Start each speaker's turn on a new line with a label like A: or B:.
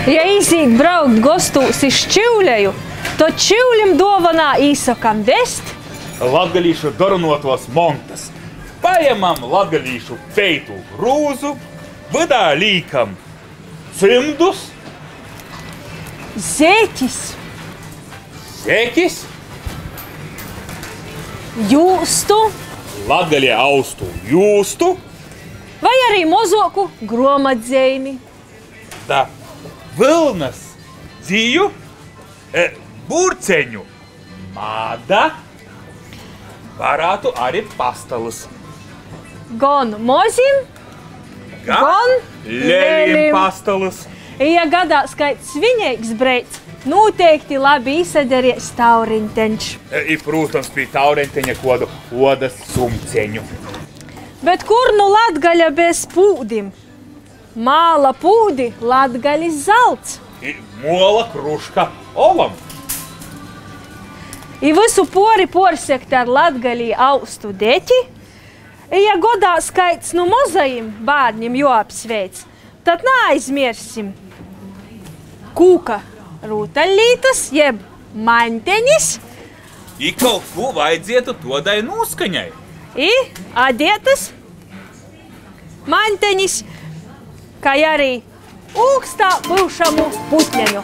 A: Ja izīt braukt gostūs iz Čivļeju, tad Čivļim dovanā īsakam vest
B: latgalīšu doronotos montas. Paimam latgalīšu peitu grūzu, vydā līkam cymdus,
A: zeķis,
B: sekis,
A: jūstu
B: latgalie austu jūstu,
A: vai arī mozoku gromadzeimi.
B: da vilnas dzīju, burceņu māda, varētu arī pastalus.
A: Gan mozim, gan
B: Lelim pastalus.
A: ja gadās kāds svinīgs breits, noteikti labi izsadarīs taurinteņš.
B: I, protams, pie taurenteņa kodu odas sumceņu.
A: Bet kur nu Latgaļa bez pūdim? Māla pūdi Latgaļas zelts.
B: I mola kruška olam.
A: I visu pori porsekt ar Latgalī austu deķi. Ja godās skaits nu mozajim bārņim joapsveic, tad neaizmirsim kūka rūtaļlītas, jeb maņteņis,
B: I kaut ko vajadzētu todai noskaņai.
A: I adietas maņteņis, kā arī ūkstā būšamu putņeņu.